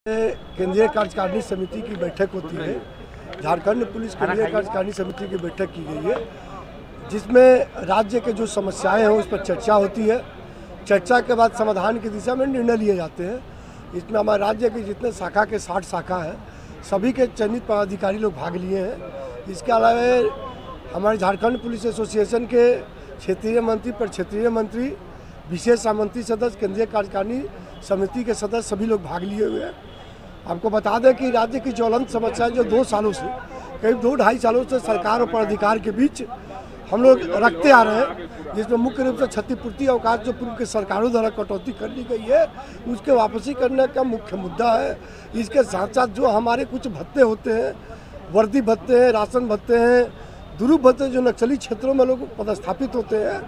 केंद्रीय कार्यकारिणी समिति की बैठक होती है। झारखंड पुलिस केंद्रीय कार्यकारिणी समिति की बैठक की गई है, जिसमें राज्य के जो समस्याएं हैं उस पर चर्चा होती है। चर्चा के बाद समाधान की दिशा में निर्णय लिए जाते हैं। इसमें हमारे राज्य के जितने शाखा के 60 शाखा है, सभी के चयनित पदाधिकारी लोग भाग लिए हैं। इसके अलावा हमारे झारखंड पुलिस एसोसिएशन के क्षेत्रीय मंत्री, प्रक्षेत्रीय मंत्री, विशेष आमंत्रित सदस्य, केंद्रीय कार्यकारिणी समिति के सदस्य सभी लोग भाग लिए हुए हैं। आपको बता दें कि राज्य की ज्वलंत समस्याएं जो 2 सालों से, करीब 2-2.5 सालों से सरकार और पदाधिकारी के बीच हम लोग रखते आ रहे हैं, जिसमें मुख्य रूप से क्षतिपूर्ति अवकाश जो पूर्व की सरकारों द्वारा कटौती कर ली गई है, उसके वापसी करने का मुख्य मुद्दा है। इसके साथ साथ जो हमारे कुछ भत्ते होते हैं, वर्दी भत्ते हैं, राशन भत्ते हैं, दुरूह भत्ते, जो नक्सली क्षेत्रों में लोग पदस्थापित होते हैं,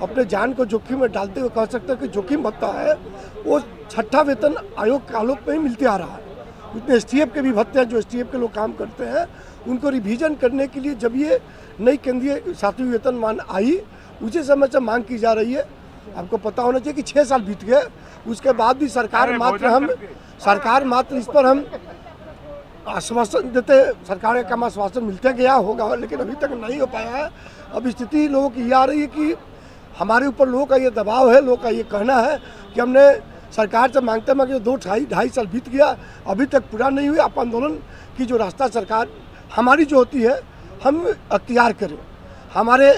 अपने जान को जोखिम में डालते हुए कह सकते हैं कि जोखिम भत्ता है, वो 6ठा वेतन आयोग के आलोक में ही मिलते आ रहा है। उसमें STF के भी भत्ते हैं, जो STF के लोग काम करते हैं, उनको रिवीजन करने के लिए जब ये नई केंद्रीय 7वीं वेतनमान आई, उसी समय से मांग की जा रही है। आपको पता होना चाहिए कि 6 साल बीत गए, उसके बाद भी सरकार मात्र इस पर हम आश्वासन देते, सरकार का आश्वासन मिलते गया होगा, लेकिन अभी तक नहीं हो पाया है। अब स्थिति लोगों की ये आ रही है कि हमारे ऊपर लोगों का ये दबाव है, लोगों का ये कहना है कि हमने सरकार से मांगते मांगते 2-2.5 साल बीत गया, अभी तक पूरा नहीं हुआ। आप आंदोलन की जो रास्ता सरकार हमारी जो होती है हम अख्तियार करें। हमारे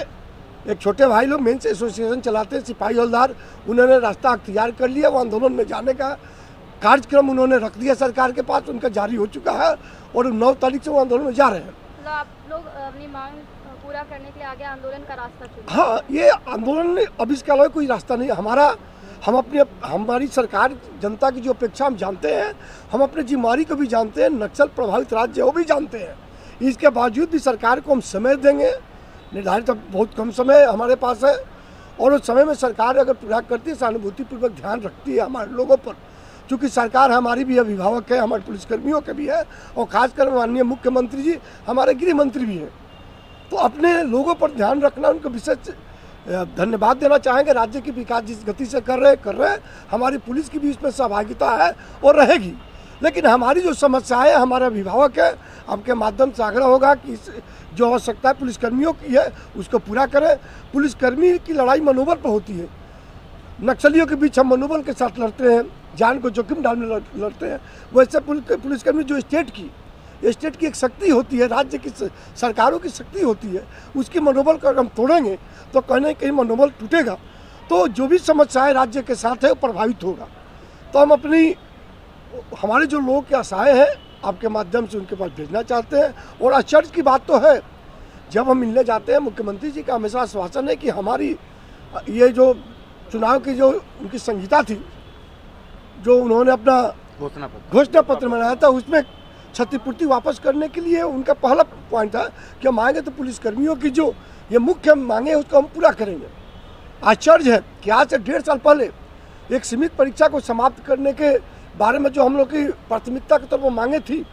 एक छोटे भाई लोग मेंस एसोसिएशन चलाते हैं, सिपाही हवलदार, उन्होंने रास्ता अख्तियार कर लिया। वो आंदोलन में जाने का कार्यक्रम उन्होंने रख दिया सरकार के पास, उनका जारी हो चुका है और 9 तारीख से वो आंदोलन में जा रहे हैं। तो आप लोग अपनी मांग पूरा करने के लिए आगे आंदोलन का रास्ता चुने? हाँ, ये आंदोलन अब इसके अलावा कोई रास्ता नहीं हमारा। हमारी सरकार जनता की जो अपेक्षा हम जानते हैं, हम अपने जिम्मेदारी को भी जानते हैं, नक्सल प्रभावित राज्य वो भी जानते हैं। इसके बावजूद भी सरकार को हम समय देंगे, निर्धारित बहुत कम समय हमारे पास है, और उस समय में सरकार अगर पूरा करती है, सहानुभूतिपूर्वक ध्यान रखती है हमारे लोगों पर, क्योंकि सरकार हमारी भी अभिभावक है, हमारे पुलिसकर्मियों के भी है, और खासकर माननीय मुख्यमंत्री जी हमारे गृह मंत्री भी हैं। तो अपने लोगों पर ध्यान रखना, उनको विशेष धन्यवाद देना चाहेंगे। राज्य की विकास जिस गति से कर रहे हैं, हमारी पुलिस की भी इसमें सहभागिता है और रहेगी। लेकिन हमारी जो समस्याएं है, हमारे अभिभावक है, आपके माध्यम से आग्रह होगा कि जो आवश्यकता है पुलिसकर्मियों की है उसको पूरा करें। पुलिसकर्मी की लड़ाई मनोबल पर होती है। नक्सलियों के बीच हम मनोबल के साथ लड़ते हैं, जान को जोखिम डालने लड़ते हैं। वैसे पुलिसकर्मी जो स्टेट की एक शक्ति होती है, राज्य की सरकारों की शक्ति होती है, उसकी मनोबल को अगर हम तोड़ेंगे तो कहीं ना कहीं मनोबल टूटेगा, तो जो भी समस्याएं राज्य के साथ है वो प्रभावित होगा। तो हम हमारे जो लोगों की आशाएं हैं आपके माध्यम से उनके पास भेजना चाहते हैं। और आश्चर्य की बात तो है, जब हम मिलने जाते हैं, मुख्यमंत्री जी का हमेशा आश्वासन है कि हमारी ये जो चुनाव की जो उनकी संहिता थी, जो उन्होंने अपना घोषणा पत्र बनाया था, उसमें क्षतिपूर्ति वापस करने के लिए उनका पहला पॉइंट था कि हम आएंगे तो पुलिसकर्मियों की जो ये मुख्य मांगे है उसको हम पूरा करेंगे। आश्चर्य है कि आज से 1.5 साल पहले एक सीमित परीक्षा को समाप्त करने के बारे में जो हम लोग की प्राथमिकता के तौर पर मांगे थी,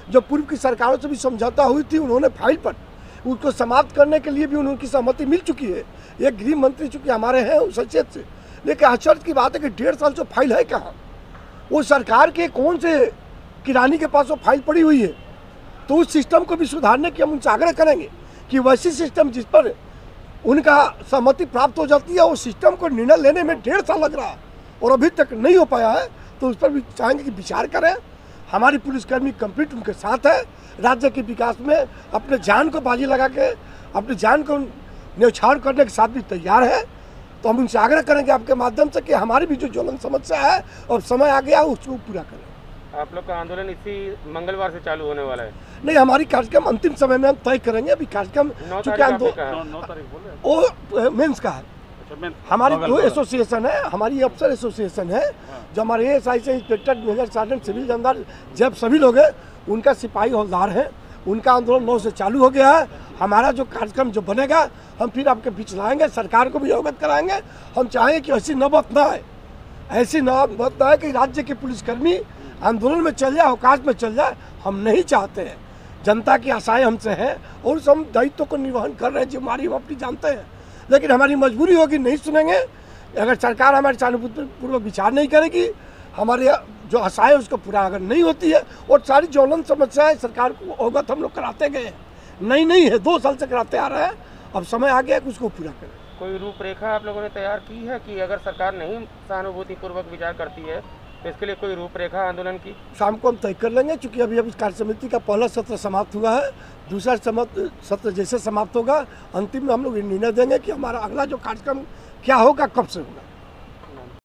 जो पूर्व की सरकारों से भी समझौता हुई थी, उन्होंने फाइल पर उसको समाप्त करने के लिए भी उनकी सहमति मिल चुकी है। एक गृह मंत्री चूँकि हमारे हैं उस हैसियत से, लेकिन आश्चर्य की बात है कि 1.5 साल से फाइल है कहाँ? वो सरकार के कौन से किरानी के पास वो फाइल पड़ी हुई है? तो उस सिस्टम को भी सुधारने की हम उनसे आग्रह करेंगे कि वैसी सिस्टम जिस पर उनका सहमति प्राप्त हो जाती है, उस सिस्टम को निर्णय लेने में 1.5 साल लग रहा है और अभी तक नहीं हो पाया है, तो उस पर भी चाहेंगे कि विचार करें। हमारी पुलिसकर्मी कंप्लीट उनके साथ है, राज्य के विकास में अपने जान को बाजी लगा के, अपनी जान को न्यौछावर करने के साथ भी तैयार है। तो हम उनसे आग्रह करेंगे आपके माध्यम से कि हमारी भी जो ज्वलंत समस्या है और समय आ गया उसको पूरा करें। आप लोग का आंदोलन इसी मंगलवार से चालू होने वाला है? नहीं, हमारी कार्यक्रम अंतिम समय में हम तय करेंगे। अभी कार्यक्रम 9 तारीख वो मेंस का है। हमारी 2 एसोसिएशन है, हमारी अफसर एसोसिएशन है, जो हमारे ASI से इंस्पेक्टर, मेजर, सार्जेंट, सिविल जमादार, जब सभी लोग हैं, उनका सिपाही हवलदार है, उनका आंदोलन 9 से चालू हो गया है। हमारा जो कार्यक्रम जो बनेगा हम फिर आपके बीच लाएंगे, सरकार को भी अवगत कराएंगे। हम चाहें कि ऐसी नौबत ना आए, ऐसी नौबत ना आए कि राज्य के पुलिसकर्मी आंदोलन में चल जाए, अवकाश में चल जाए। हम नहीं चाहते हैं। जनता की आशाएं हमसे हैं और उस हम दायित्व को निर्वहन कर रहे हैं, जिम्मेदारी हम अपनी जानते हैं, लेकिन हमारी मजबूरी होगी, नहीं सुनेंगे। अगर सरकार हमारे सहानुभूतिपूर्वक विचार नहीं करेगी, हमारे जो आशाएं उसको पूरा अगर नहीं होती है, और सारी ज्वलन समस्याएं सरकार को अवगत हम लोग कराते गए हैं, नहीं है 2 साल से कराते आ रहे हैं, अब समय आ गया कि उसको पूरा करें। कोई रूपरेखा आप लोगों ने तैयार की है कि अगर सरकार नहीं सहानुभूतिपूर्वक विचार करती है तो इसके लिए कोई रूपरेखा आंदोलन की? शाम को हम तय कर लेंगे, क्योंकि अभी इस कार्य समिति का पहला सत्र समाप्त हुआ है, दूसरा सत्र जैसे समाप्त होगा अंतिम में हम लोग निर्णय देंगे कि हमारा अगला जो कार्यक्रम क्या होगा, कब से होगा।